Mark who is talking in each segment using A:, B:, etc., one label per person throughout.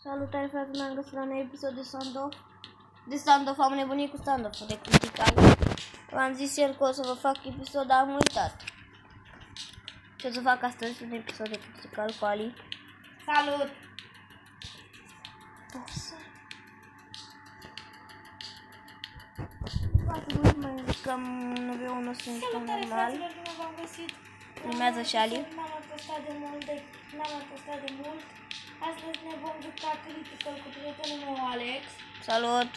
A: Salutare, frate, m-am găsit la un episod de Standoff. Am nebunit cu Standoff de critical. V-am zis el că o să vă fac episod, dar am uitat. Ce o să fac astăzi un episod de critical cu Ali.
B: Salut!
A: Nu mai jucăm 9-1, sunt normal.
B: Fraților, bine v-am găsit.
A: Urmează și Ali.
B: N-am mai postat de mult. Astăzi ne vom juca critical cu prietenul meu Alex.
A: Salut!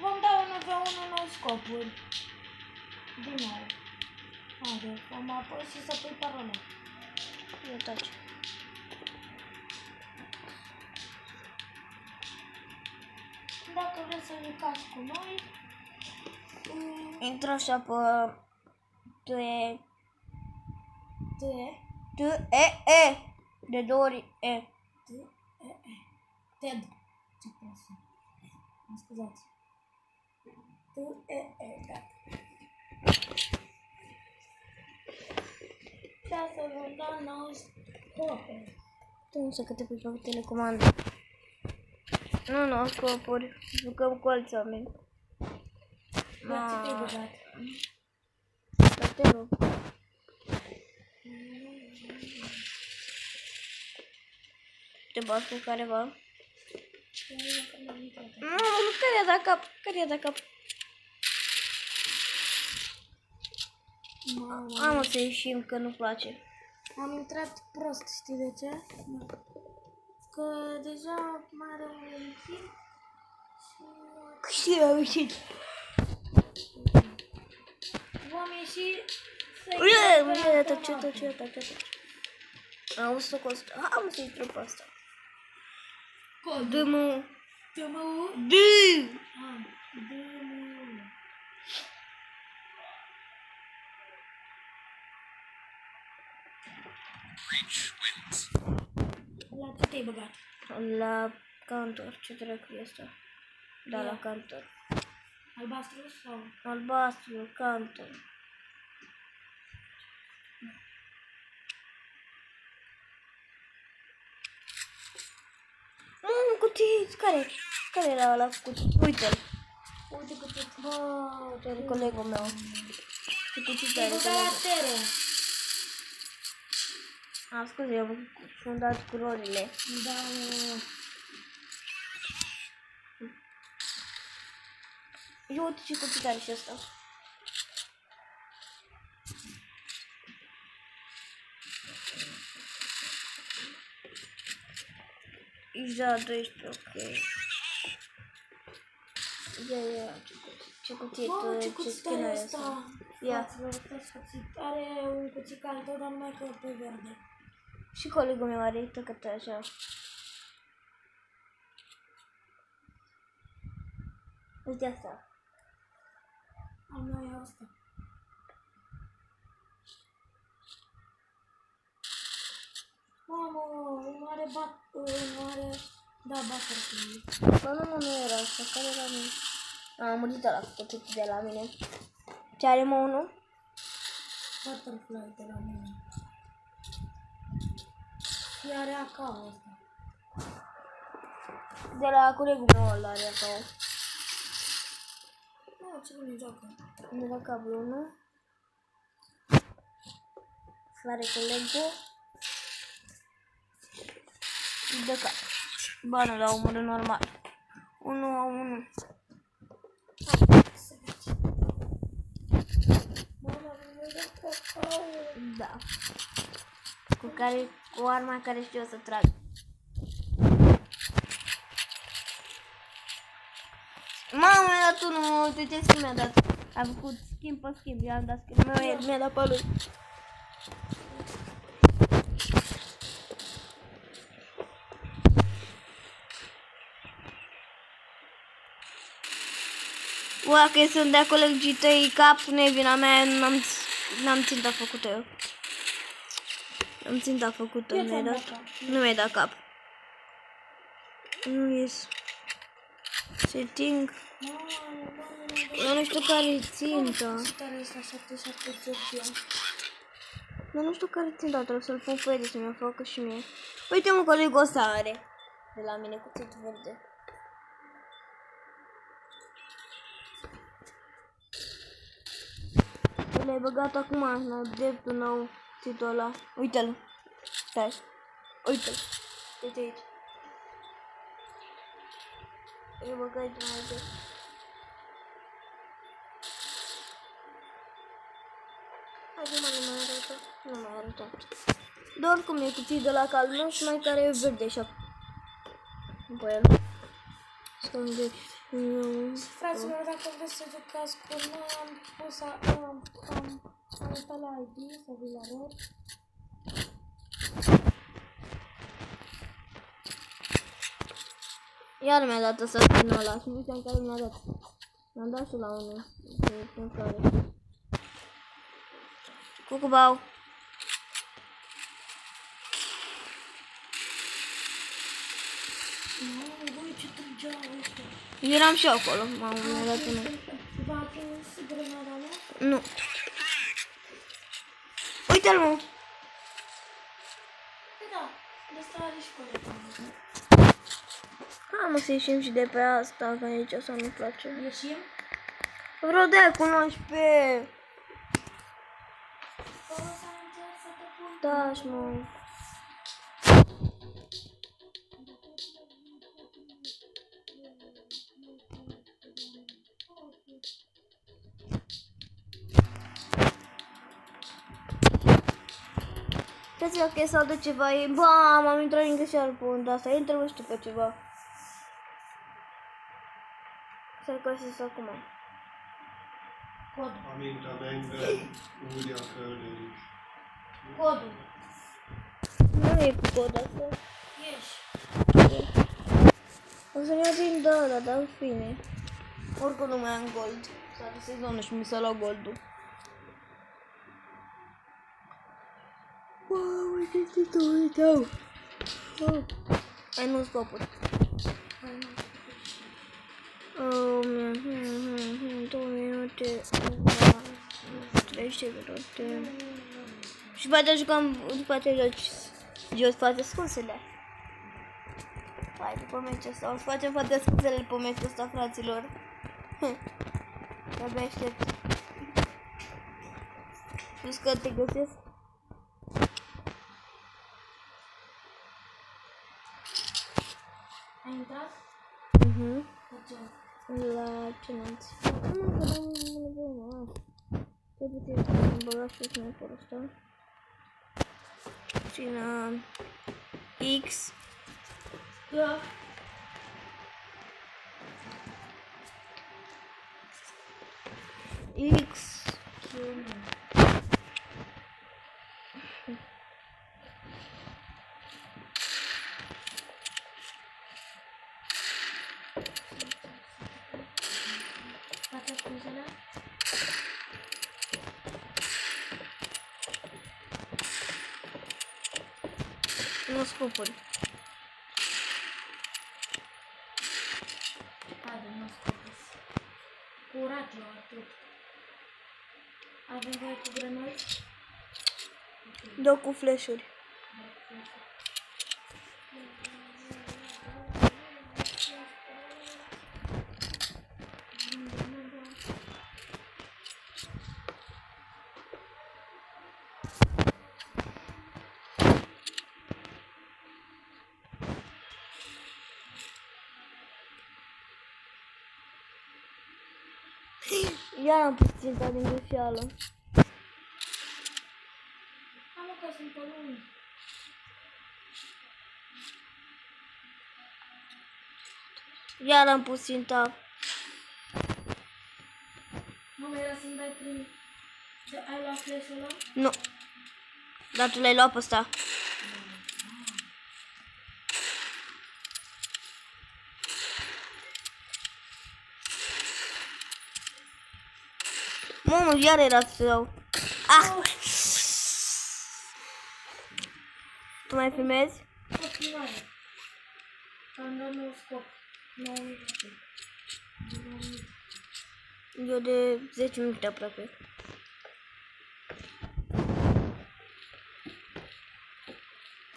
B: Vom da un 9-1 nou scopuri. Din nou. Haide, vom apoi și să pui parola.
A: Eu taci.
B: Dacă vreți să jucați cu noi,
A: Intră așa pe... De 2 ori E.
B: TED. Ce prosă. Mă scuzați. Da. Da, să vom da 9 scopuri.
A: Tu nu știu că te pui pe telecomandă. Nu, scopuri. Jucăm cu alți oameni.
B: Da, ce te-ai băgat?
A: Te rog. Te bagi cu careva? Nu, care i-a dat cap? Am să ieșim, că nu place.
B: Am intrat prost, știi de ce? Că deja mai are un ieșit și...
A: Și am ieșit.
B: Vom ieși să
A: Ce. Am să costă. Am să intru pe asta. Dă-mă.
B: La ce te-ai băgat?
A: La counter. Ce dracu e asta? Da, la counter.
B: Albastru sau?
A: Albastru, counter. Cutii, care era ăla cutii? Uite-l.
B: Uite cât
A: Uite-l, colegul meu. Ce cutii are
B: colegul?
A: Scuze, eu am fundat culorile.
B: Da.
A: Eu uite ce cutii are și ăsta. Iza 12, ok. Ia, ce cutie, ce skin are asta? Ia.
B: Are un cuțit altă, dar numai că pe verde.
A: Și colegul meu are, tăcătă așa. Uite asta.
B: Al meu e asta. Mamă, butterfly.
A: Bă, nu era asta, care era mine? A murit ăla cu cuțitul de la mine. Ce are mă unul?
B: Butterfly de la mine. Și are acau ăsta.
A: De la colegul meu ăla are acau.
B: Nu, ce bine joacă.
A: De la cablu 1. Are colegul. De cap. Ba, nu, la omorul normal. 1-1. Da. Cu arma care știu să trag. Mamă, mi-a dat unul, uite ce schimb mi-a dat. A făcut schimb pe schimb, i-am dat schimb, mi-a dat pe lui. Ua, că sunt de acolo tăi cap, nu e vina mea, n-am ținta făcută eu. Am ținta făcută, nu mi-ai dat cap. Nu ies. Setting. Eu nu știu care-i ținta. Eu nu știu care-i ținta, trebuie să-l pun pe Edi să mi-o facă și mie. Uite mă, colegul ăsta are. De la mine cuțit verde. L-ai băgat acum în dreptul nou cuțitul ăla. Uite-l. Stai. Uite-l. Uite aici. Îl băgat aici mai de. Hai, nu mai arătă. Nu mai arătă. Dar oricum e cuțit de la calul și mai care e verde așa. După el.
B: Fraților, dacă vreți să jucați cu noi, am pus am uitat la ID, să vi-l arăt.
A: Iar mi-a dat ăsta skin-ul ăla și nu știam care mi-a dat. Mi-am dat și la unul în floare. Cucubau.
B: Băi, ce trăgeau ăștia.
A: Eram și eu acolo, m-am dat unul.
B: V-a atins grenada mea?
A: Nu. Uite-l, mă!
B: Da, de asta are și colega.
A: Hai, mă, să ieșim și de pe asta, că aici o să nu-mi place.
B: Ieșim?
A: Vreau de-aia cu 19.
B: O să încerc să te pun.
A: Da, și mă. Crezi că sau de ceva e... Bam, am intrat în greșeală pe unda asta. Intră, nu știu pe ceva. Să-l găsesc acum.
B: Codul.
C: Amintamente uriașului.
B: Codul.
A: Nu e cu cod asta.
B: Ieși.
A: O să-mi iau din data, dar în fine. Oricum nu mai am gold. S-a dus sezonul și mi s-a luat goldul. Wow, uite-te tu, uite-o. Ai nu scopuri. 2 minute, 30 de minute. Și poate jucăm, poate joci jos toate scuzele. Hai, după meciul ăsta, o să facem toate scuzele după meciul ăsta, fraților. De-abia aștept. Plus că te găsesc.
B: Ai intrat?
A: La ce lanț? Nu, că nu vreau. Trebuie să-mi băgat și sniper-ul ăsta. Cina X.
B: Da.
A: X.
B: Toate scuzele?
A: Nu scopuri.
B: Haide, nu scopeți. Curat eu atât. Avem voie cu grenări?
A: Dă cu flash-uri. Iar am pus ținta din greșeală.
B: Am că sunt pe lume.
A: Iar am pus ținta.
B: Nu mai era să-mi dai prin... Ai luat flash-ul ăla?
A: Nu. Dar tu l-ai luat pe ăsta. Mamă, iar era rău. Ah! Tu mai filmezi?
B: O filmare. Am dat nou scop. 9 minute.
A: Eu de 10 minute aproape.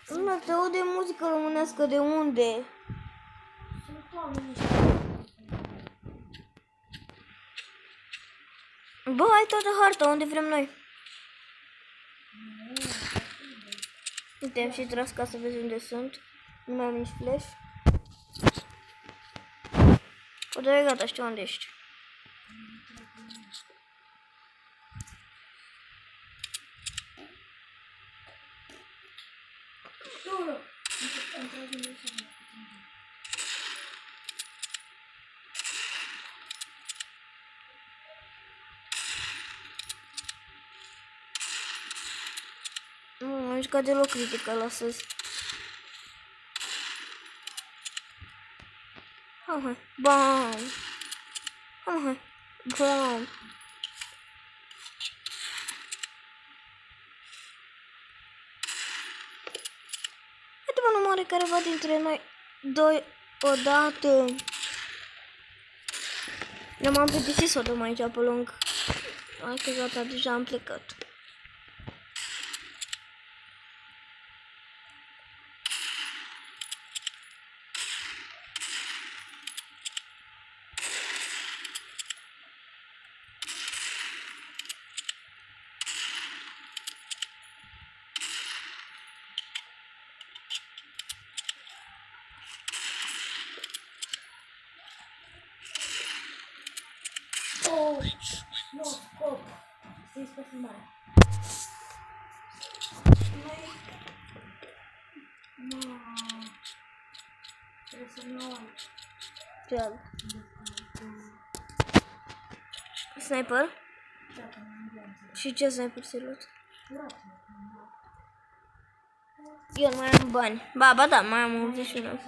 A: Nu, se aude muzică românească de unde?
B: oameni ăștia.
A: Bă, ai toată harta, unde vrem noi? Uite, am și tras ca să vezi unde sunt. Nu mai am nici flash. O, dar e gata, știu unde ești. Nu, am jucat deloc critical astăzi. Hai, bam! Hai, bam! Uite-mă, nu moare careva dintre noi doi odată. Eu m-am plictisit să o dăm aici pe lung. Hai că gata, deja am plecat.
B: Nu, scop. Stai pe filmare. Trebuie să-mi iau alt.
A: Ce alt? Sniper? Și ce sniper ți-ai luat? Eu nu mai am bani. Ba da, mai am 81.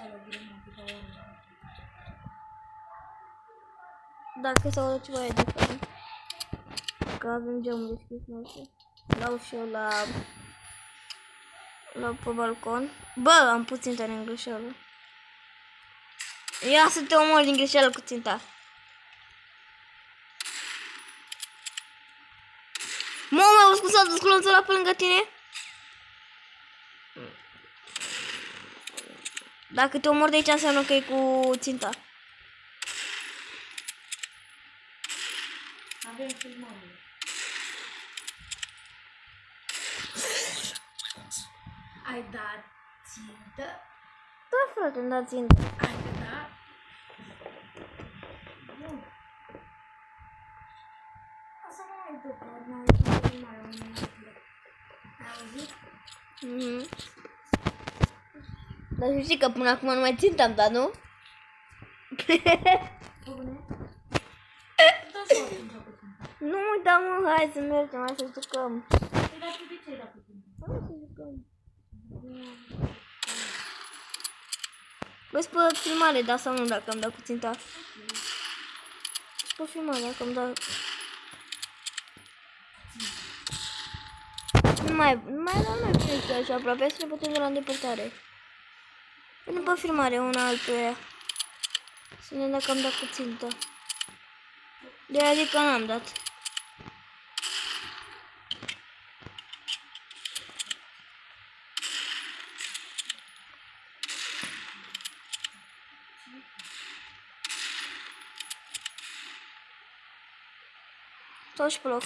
A: Dacă s-au luat ceva e diferit. Că avem geamul deschis, nu știu. Dau și eu la pe balcon. Bă, am puțin tare în greșeală. Ia să te omor din greșeală cu ținta. Mă, auzi cum s-a dus clonțul ăla pe lângă tine? Dacă te omor de aici înseamnă că e cu ținta.
B: Avem filmare. Ai dat țintă?
A: Da, frate, îmi da țintă.
B: Ai dat? Bun. Asta nu mai după, n-ai dat filmare, ai auzit?
A: Dar știi că până acum nu mai țintam, dar nu? Nu, da, mă, hai să mergem, hai să jucăm.
B: Dar tu de ce ai dat puțin?
A: Hai să jucăm. Vezi pe filmare, da sau nu, dacă îmi dau cu ținta. Pe filmare, dacă îmi dau... Nu mai dau noi prinse așa aproape, să ne putem de la îndepărtare. Vine pe filmare una altuia. Să ne dacă am dat cu ținta. De aia zic că n-am dat. Stau și pe loc.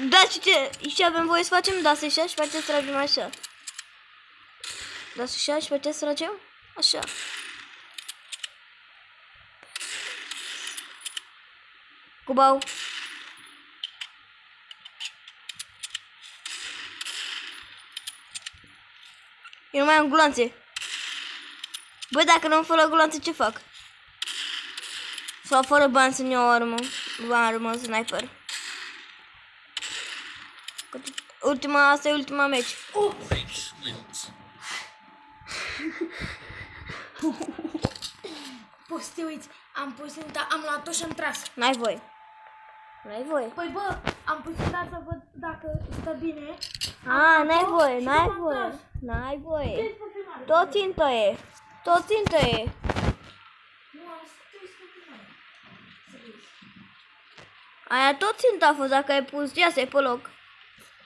A: Da, și avem voie să facem? Da, să-și și facem să tragem așa. Da, să-și și facem să tragem? Așa. Cubau. Eu nu mai am gloanțe. Băi, dacă nu-mi fără gloanțe, ce fac? Sau fără bani să-mi iau armă sniper. Asta e ultima meci.
B: Poți să te uiți, am pus ținta, am luat-o și am tras.
A: N-ai voie. N-ai voie.
B: Păi bă, am pus ținta să văd dacă stă bine.
A: N-ai voie, n-ai voie. N-ai voie. Tot țintă e. Tot țintă e.
B: Nu, am scris pe filmare.
A: Aia tot țintă a fost dacă ai pus. Ia să-i pe loc.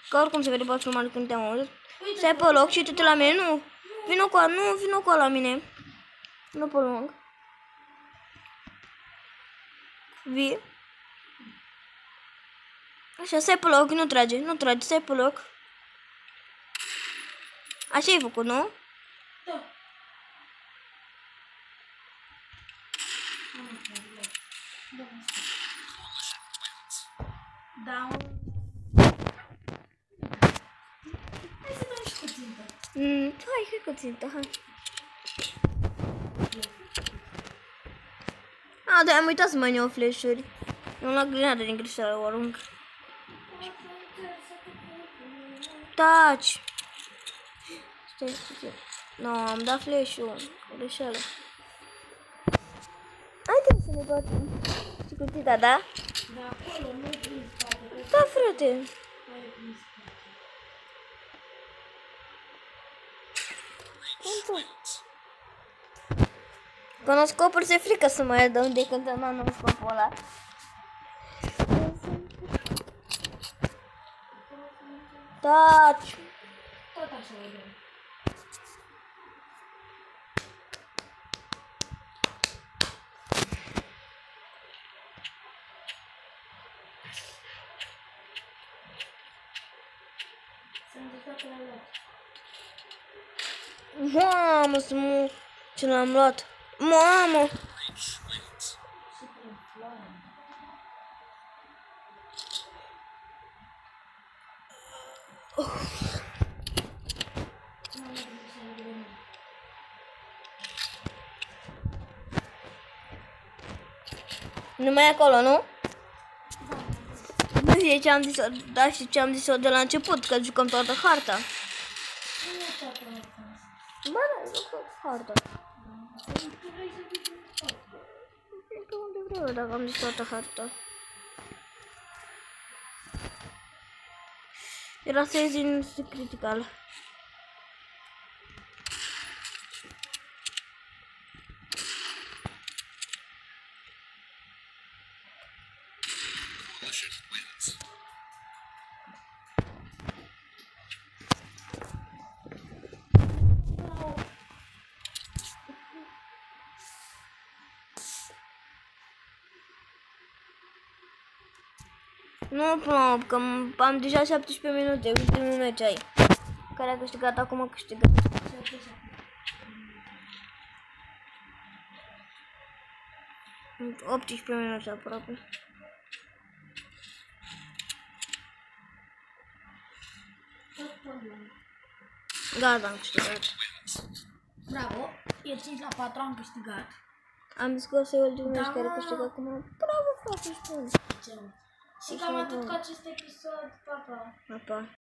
A: Că oricum se vede pe filmare când te-am auzit. Stai pe loc și tu te la mine, nu. Vino cu la mine. Nu pe lung. Vii. Așa, stai pe loc, nu trage, stai pe loc. Așa ai făcut, nu?
B: Da. Da. Hai să dăm și cu țintă.
A: Hai cu țintă, hai. Da, am uitat să mai iau flash-uri. Eu la grenadă din greșeală o arunc. Taci! Stai, nu, am dat flash-ul. Greșeală. Haide să ne batem. Și cu ținta, da?
B: Da, acolo, nu prin spate.
A: Da, frate. Că nu scopuri se frică să mai dăm de când am anunț scopul ăla. Taci!
B: Tot așa o dăm. Sunt de toate la luat.
A: Mamă, ce l-am luat. Mamă!
B: Și prin floare.
A: Nu mai e acolo, nu? Nu știu ce am zis-o, da, și ce am zis-o de la început, că jucăm toată harta.
B: Nu e toată harta.
A: Bă, da, jucăm harta.
B: Tu vrei să fii prin spate.
A: Pe unde vreau, dacă am zis toată harta. Era să ies din critical. Nu, până că am deja 17 minute, ultimul meci ai. Care a câștigat, acum a câștigat. 18 minute aproape. Gata, am câștigat.
B: Bravo, e 5 la 4, am câștigat.
A: Am zis că o să iau ultimul meci
B: Da,
A: care
B: mă.
A: câștigă acum. Bravo, frate, spun.
B: Și cam atât cu acest episod. Pa, pa!
A: Pa.